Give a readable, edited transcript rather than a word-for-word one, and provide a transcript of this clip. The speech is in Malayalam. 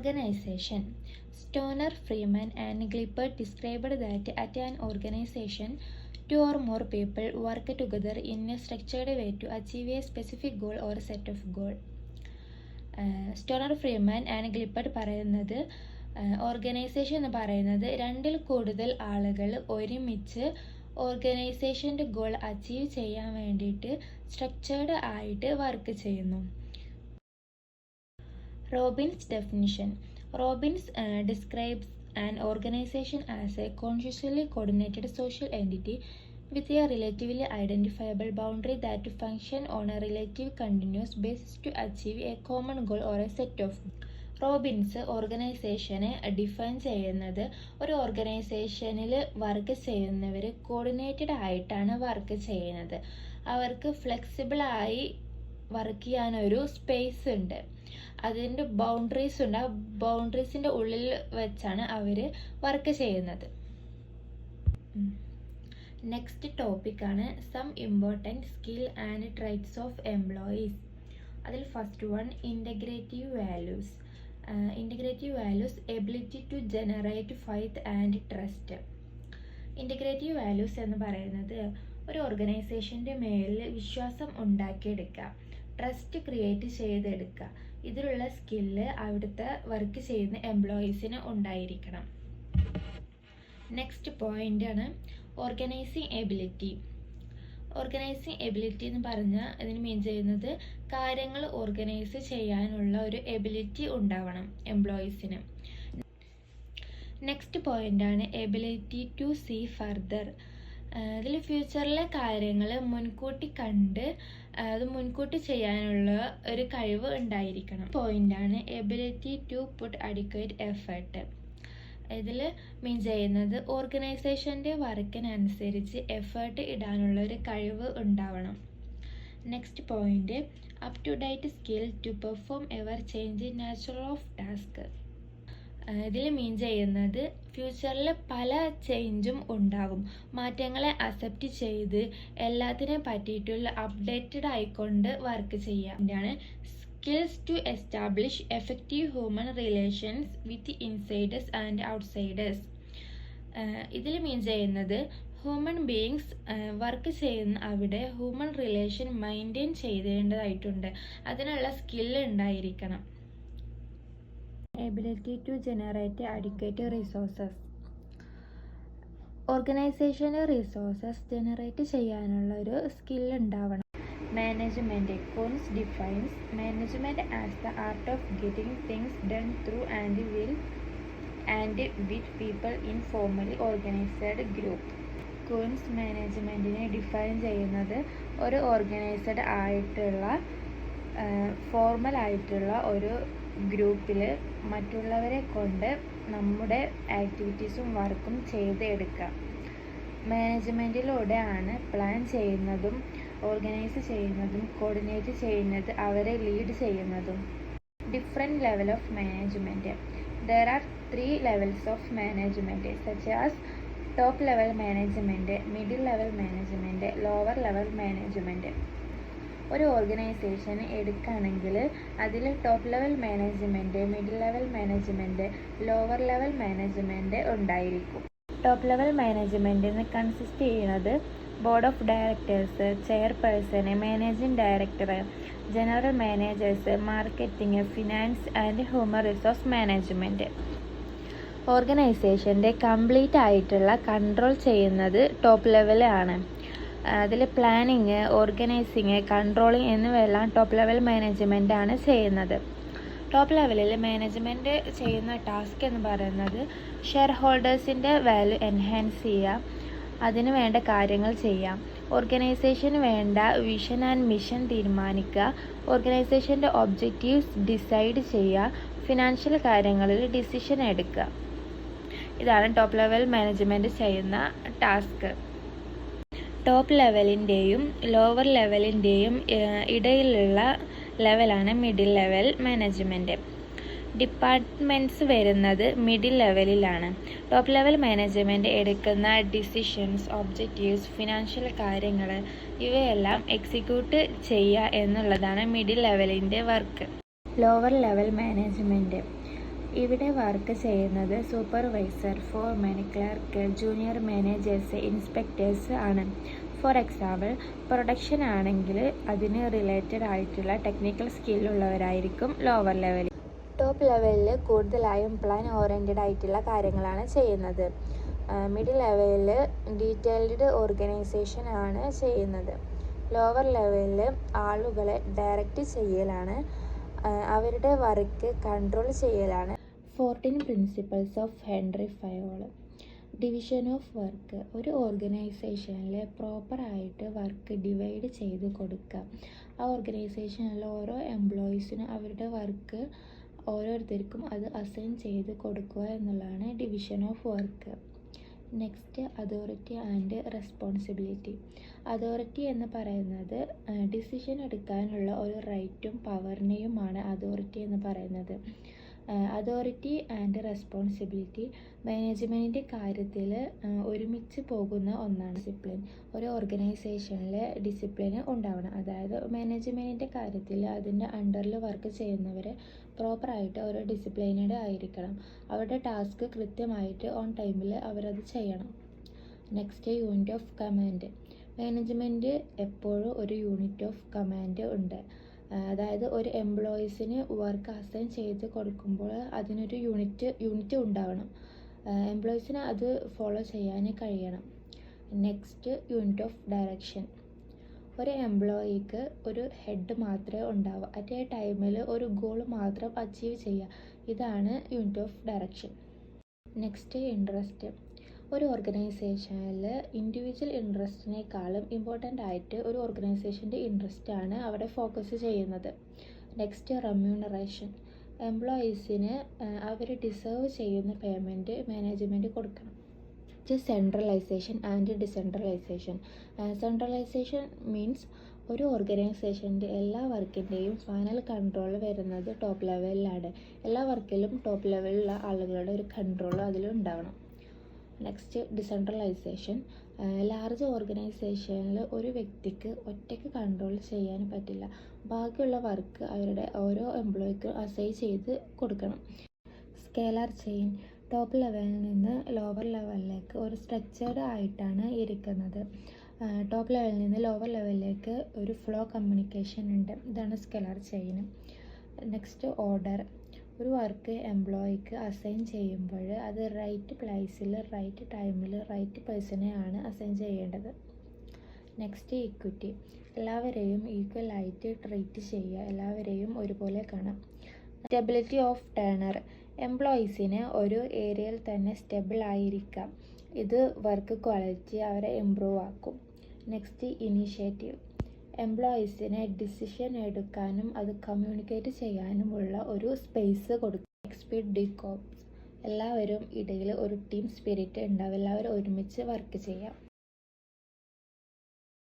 Organization. Stoner, Freeman, and Glippert described that at an organization, two or more people work together in a structured way to achieve a specific goal or set of goals. Stoner, Freeman and Gilbert പറയുന്നത് ഓർഗനൈസേഷൻ എന്ന് പറയുന്നത് രണ്ടിൽ കൂടുതൽ ആളുകൾ ഒരുമിച്ച് ഓർഗനൈസേഷൻ്റെ ഗോൾ അച്ചീവ് ചെയ്യാൻ വേണ്ടിയിട്ട് സ്ട്രക്ചേർഡ് ആയിട്ട് വർക്ക് ചെയ്യുന്നു. Robbins' definition. Robbins describes an organization as a consciously coordinated social entity with a relatively identifiable boundary that function on a relative continuous basis to achieve a common goal or a set of goals. Robbins ഓർഗനൈസേഷനെ ഡിഫൈൻ ചെയ്യുന്നത് ഒരു ഓർഗനൈസേഷനിൽ വർക്ക് ചെയ്യുന്നവർ കോർഡിനേറ്റഡ് ആയിട്ടാണ് വർക്ക് ചെയ്യുന്നത്. അവർക്ക് ഫ്ലെക്സിബിളായി വർക്ക് ചെയ്യാനൊരു സ്പേസ് ഉണ്ട്, അതിൻ്റെ ബൗണ്ടറീസ് ഉണ്ട്. ആ ബൗണ്ടറീസിൻ്റെ ഉള്ളിൽ വെച്ചാണ് അവർ വർക്ക് ചെയ്യുന്നത്. നെക്സ്റ്റ് ടോപ്പിക്കാണ് some important skill and traits of employees. അതിൽ first one integrative values. Integrative values ability to generate faith and trust. Integrative values എന്ന് പറയുന്നത് ഒരു ഓർഗനൈസേഷൻ്റെ മേലിൽ വിശ്വാസം ഉണ്ടാക്കിയെടുക്കുക, ട്രസ്റ്റ് ക്രിയേറ്റ് ചെയ്തെടുക്കുക. ഇതിലുള്ള സ്കില്ല് അവിടുത്തെ വർക്ക് ചെയ്യുന്ന എംപ്ലോയീസിന് ഉണ്ടായിരിക്കണം. നെക്സ്റ്റ് പോയിൻ്റാണ് ഓർഗനൈസിങ് എബിലിറ്റി. ഓർഗനൈസിങ് എബിലിറ്റി എന്ന് പറഞ്ഞാൽ ഇതിന് മീൻ ചെയ്യുന്നത് കാര്യങ്ങൾ ഓർഗനൈസ് ചെയ്യാനുള്ള ഒരു എബിലിറ്റി ഉണ്ടാവണം എംപ്ലോയീസിന്. നെക്സ്റ്റ് പോയിൻ്റാണ് എബിലിറ്റി ടു സീ ഫർദർ. ഇതിൽ ഫ്യൂച്ചറിലെ കാര്യങ്ങൾ മുൻകൂട്ടി കണ്ട് അത് മുൻകൂട്ടി ചെയ്യാനുള്ള ഒരു കഴിവ് ഉണ്ടായിരിക്കണം. പോയിൻ്റാണ് ability to put adequate effort. ഇതിൽ മീൻ ചെയ്യുന്നത് ഓർഗനൈസേഷൻ്റെ വർക്കിനനുസരിച്ച് എഫേർട്ട് ഇടാനുള്ള ഒരു കഴിവ് ഉണ്ടാവണം. Next point up to date skill to perform ever change natural of task. ഇതിൽ മീൻ ചെയ്യുന്നത് ഫ്യൂച്ചറിൽ പല ചേഞ്ചും ഉണ്ടാകും, മാറ്റങ്ങളെ അക്സെപ്റ്റ് ചെയ്ത് എല്ലാത്തിനെ പറ്റിയിട്ടുള്ള അപ്ഡേറ്റഡ് ആയിക്കൊണ്ട് വർക്ക് ചെയ്യാൻ. Skills to establish effective human relations with insiders and outsiders. ഇതിൽ മീൻ ചെയ്യുന്നത് ഹ്യൂമൻ ബീയിങ്സ് വർക്ക് ചെയ്യുന്ന അവിടെ ഹ്യൂമൻ റിലേഷൻ മെയിൻറ്റെയിൻ ചെയ്തേണ്ടതായിട്ടുണ്ട്, അതിനുള്ള സ്കില്ല് ഉണ്ടായിരിക്കണം. Ability to generate adequate resources. ഓർഗനൈസേഷൻ്റെ റിസോഴ്സസ് ജനറേറ്റ് ചെയ്യാനുള്ള ഒരു സ്കില്ല് ഉണ്ടാവണം. Management. Koontz defines management as the art of getting things done through and with people in formally organised group. Koontz മാനേജ്മെൻറ്റിനെ ഡിഫൈൻ ചെയ്യുന്നത് ഒരു ഓർഗനൈസ്ഡ് ആയിട്ടുള്ള ഫോർമൽ ആയിട്ടുള്ള ഒരു ഗ്രൂപ്പിൽ മറ്റുള്ളവരെ കൊണ്ട് നമ്മുടെ ആക്ടിവിറ്റീസും വർക്കും ചെയ്തെടുക്കുക. മാനേജ്മെൻറ്റിലൂടെയാണ് പ്ലാൻ ചെയ്യുന്നതും ഓർഗനൈസ് ചെയ്യുന്നതും കോർഡിനേറ്റ് ചെയ്യുന്നത്, അവരെ ലീഡ് ചെയ്യുന്നതും. Different level of management. There are 3 levels of management such as top level management, middle level management, lower level management. ഒരു ഓർഗനൈസേഷൻ എടുക്കുകയാണെങ്കിൽ അതിൽ top level management, middle level management, lower level management ഉണ്ടായിരിക്കും. ടോപ്പ് ലെവൽ മാനേജ്മെൻറ്റിന് കൺസിസ്റ്റ് ചെയ്യുന്നത് board of directors, chairperson, managing director, general managers, marketing, finance and human resource management. ഓർഗനൈസേഷൻ്റെ കംപ്ലീറ്റ് ആയിട്ടുള്ള കൺട്രോൾ ചെയ്യുന്നത് ടോപ്പ് ലെവലാണ്. അതിൽ പ്ലാനിങ്, ഓർഗനൈസിങ്, കൺട്രോളിങ് എന്നിവയെല്ലാം ടോപ്പ് ലെവൽ മാനേജ്മെൻ്റ് ആണ് ചെയ്യുന്നത്. ടോപ്പ് ലെവലിൽ മാനേജ്മെൻറ്റ് ചെയ്യുന്ന ടാസ്ക് എന്ന് പറയുന്നത് ഷെയർ ഹോൾഡേഴ്സിൻ്റെ വാല്യൂ എൻഹാൻസ് ചെയ്യുക, അതിന് വേണ്ട കാര്യങ്ങൾ ചെയ്യാം. ഓർഗനൈസേഷന് വേണ്ട വിഷൻ ആൻഡ് മിഷൻ തീരുമാനിക്കുക, ഓർഗനൈസേഷൻ്റെ ഒബ്ജക്റ്റീവ്സ് ഡിസൈഡ് ചെയ്യുക, ഫിനാൻഷ്യൽ കാര്യങ്ങളിൽ ഡിസിഷൻ എടുക്കുക. ഇതാണ് ടോപ്പ് ലെവൽ മാനേജ്മെൻറ്റ് ചെയ്യുന്ന ടാസ്ക്. ടോപ്പ് ലെവലിൻ്റെയും ലോവർ ലെവലിൻ്റെയും ഇടയിലുള്ള ലെവലാണ് മിഡിൽ ലെവൽ മാനേജ്മെൻറ്റ്. ഡിപ്പാർട്ട്മെൻറ്റ്സ് വരുന്നത് മിഡിൽ ലെവലിലാണ്. ടോപ്പ് ലെവൽ മാനേജ്മെൻറ്റ് എടുക്കുന്ന ഡിസിഷൻസ്, ഒബ്ജക്റ്റീവ്സ്, ഫിനാൻഷ്യൽ കാര്യങ്ങൾ ഇവയെല്ലാം എക്സിക്യൂട്ട് ചെയ്യുക എന്നുള്ളതാണ് മിഡിൽ ലെവലിൻ്റെ വർക്ക്. Lower level management. ഇവിടെ വർക്ക് ചെയ്യുന്നത് supervisor, foreman, clerk, junior managers, inspectors ആണ്. ഫോർ എക്സാമ്പിൾ, പ്രൊഡക്ഷൻ ആണെങ്കിൽ അതിന് റിലേറ്റഡ് ആയിട്ടുള്ള ടെക്നിക്കൽ സ്കില്ലുള്ളവരായിരിക്കും ലോവർ ലെവലിൽ. ടോപ്പ് ലെവലിൽ കൂടുതലായും പ്ലാൻ ഓറിയൻറ്റഡ് ആയിട്ടുള്ള കാര്യങ്ങളാണ് ചെയ്യുന്നത്. മിഡിൽ ലെവലിൽ ഡീറ്റെയിൽഡ് ഓർഗനൈസേഷൻ ആണ് ചെയ്യുന്നത്. ലോവർ ലെവലിൽ ആളുകളെ ഡയറക്റ്റ് ചെയ്യലാണ്, അവരുടെ വർക്ക് കൺട്രോൾ ചെയ്യലാണ്. 14 principles of Henry Fayol. Division of work. ഒരു ഓർഗനൈസേഷനിൽ പ്രോപ്പറായിട്ട് വർക്ക് ഡിവൈഡ് ചെയ്ത് കൊടുക്കുക. ആ ഓർഗനൈസേഷനിൽ ഓരോ എംപ്ലോയീസിനും അവരുടെ വർക്ക് ഓരോരുത്തർക്കും അത് അസൈൻ ചെയ്ത് കൊടുക്കുക എന്നുള്ളതാണ് division of work. Next, authority and responsibility. Authority എന്ന് പറയുന്നത് ഡിസിഷൻ എടുക്കാനുള്ള ഒരു റൈറ്റും പവറിനെയുമാണ് അതോറിറ്റി എന്ന് പറയുന്നത്. അതോറിറ്റി ആൻഡ് റെസ്പോൺസിബിലിറ്റി മാനേജ്മെൻറ്റിൻ്റെ കാര്യത്തിൽ ഒരുമിച്ച് പോകുന്ന ഒന്നാണ്. ഡിസിപ്ലിൻ. ഒരു ഓർഗനൈസേഷനിൽ ഡിസിപ്ലിന് ഉണ്ടാവണം. അതായത് മാനേജ്മെൻറ്റിൻ്റെ കാര്യത്തിൽ അതിൻ്റെ അണ്ടറിൽ വർക്ക് ചെയ്യുന്നവർ പ്രോപ്പറായിട്ട് ഒരു ഡിസിപ്ലിനഡ് ആയിരിക്കണം. അവരുടെ ടാസ്ക് കൃത്യമായിട്ട് ഓൺ ടൈമിൽ അവരത് ചെയ്യണം. Next, unit of command. Management എപ്പോഴും ഒരു യൂണിറ്റ് ഓഫ് കമാൻഡ് ഉണ്ട്. അതായത് ഒരു എംപ്ലോയീസിന് വർക്ക് അസൈൻ ചെയ്ത് കൊടുക്കുമ്പോൾ അതിനൊരു യൂണിറ്റ് ഉണ്ടാവണം. എംപ്ലോയീസിന് അത് ഫോളോ ചെയ്യാൻ കഴിയണം. Next, unit of direction. ഒരു എംപ്ലോയിക്ക് ഒരു ഹെഡ് മാത്രമേ ഉണ്ടാവൂ. അറ്റ് എ ടൈമിൽ ഒരു ഗോൾ മാത്രം അച്ചീവ് ചെയ്യുക. ഇതാണ് unit of direction. Next, interest. ഒരു ഓർഗനൈസേഷനിൽ ഇൻഡിവിജ്വൽ ഇൻട്രസ്റ്റിനേക്കാളും ഇമ്പോർട്ടൻ്റ് ആയിട്ട് ഒരു ഓർഗനൈസേഷൻ്റെ ഇൻട്രസ്റ്റ് ആണ് അവിടെ ഫോക്കസ് ചെയ്യുന്നത്. Next, remuneration. എംപ്ലോയീസിന് അവർ ഡിസേർവ് ചെയ്യുന്ന പേയ്മെൻറ്റ് മാനേജ്മെൻറ്റ് കൊടുക്കണം. Centralisation and decentralisation. Centralisation means ഒരു ഓർഗനൈസേഷൻ്റെ എല്ലാ വർക്കിൻ്റെയും ഫൈനൽ കൺട്രോൾ വരുന്നത് ടോപ്പ് ലെവലിലാണ്. എല്ലാ വർക്കിലും ടോപ്പ് ലെവലിലുള്ള ആളുകളുടെ ഒരു കൺട്രോൾ അതിലുണ്ടാവണം. Next, decentralisation. ലാർജ് ഓർഗനൈസേഷനിൽ ഒരു വ്യക്തിക്ക് ഒറ്റയ്ക്ക് കൺട്രോൾ ചെയ്യാൻ പറ്റില്ല. ബാക്കിയുള്ള വർക്ക് അവരുടെ ഓരോ എംപ്ലോയിക്കും അസൈൻ ചെയ്ത് കൊടുക്കണം. Scalar chain. ടോപ്പ് ലെവലിൽ നിന്ന് ലോവർ ലെവലിലേക്ക് ഒരു സ്ട്രക്ചേർഡ് ആയിട്ടാണ് ഇരിക്കുന്നത്. ടോപ്പ് ലെവലിൽ നിന്ന് ലോവർ ലെവലിലേക്ക് ഒരു ഫ്ലോ കമ്മ്യൂണിക്കേഷൻ ഉണ്ട്. ഇതാണ് സ്കേലാർ ചെയിൻ. Next, order. ഒരു വർക്ക് എംപ്ലോയിക്ക് അസൈൻ ചെയ്യുമ്പോൾ അത് റൈറ്റ് പ്ലേസിൽ റൈറ്റ് ടൈമിൽ റൈറ്റ് പേഴ്സണെ ആണ് അസൈൻ ചെയ്യേണ്ടത്. Next, equity. എല്ലാവരെയും ഈക്വൽ ആയിട്ട് ട്രീറ്റ് ചെയ്യുക, എല്ലാവരെയും ഒരുപോലെ കാണാം. Stability of turner. എംപ്ലോയീസിന് ഒരു ഏരിയയിൽ തന്നെ സ്റ്റെബിൾ ആയിരിക്കാം. ഇത് വർക്ക് ക്വാളിറ്റി അവരെ ഇമ്പ്രൂവ് ആക്കും. Next, initiative. എംപ്ലോയീസിനെ ഡിസിഷൻ എടുക്കാനും അത് കമ്മ്യൂണിക്കേറ്റ് ചെയ്യാനുമുള്ള ഒരു സ്പേസ് കൊടുക്കും. Esprit de corps. എല്ലാവരും ഇടയിൽ ഒരു ടീം സ്പിരിറ്റ് ഉണ്ടാവും. എല്ലാവരും ഒരുമിച്ച് വർക്ക് ചെയ്യാം.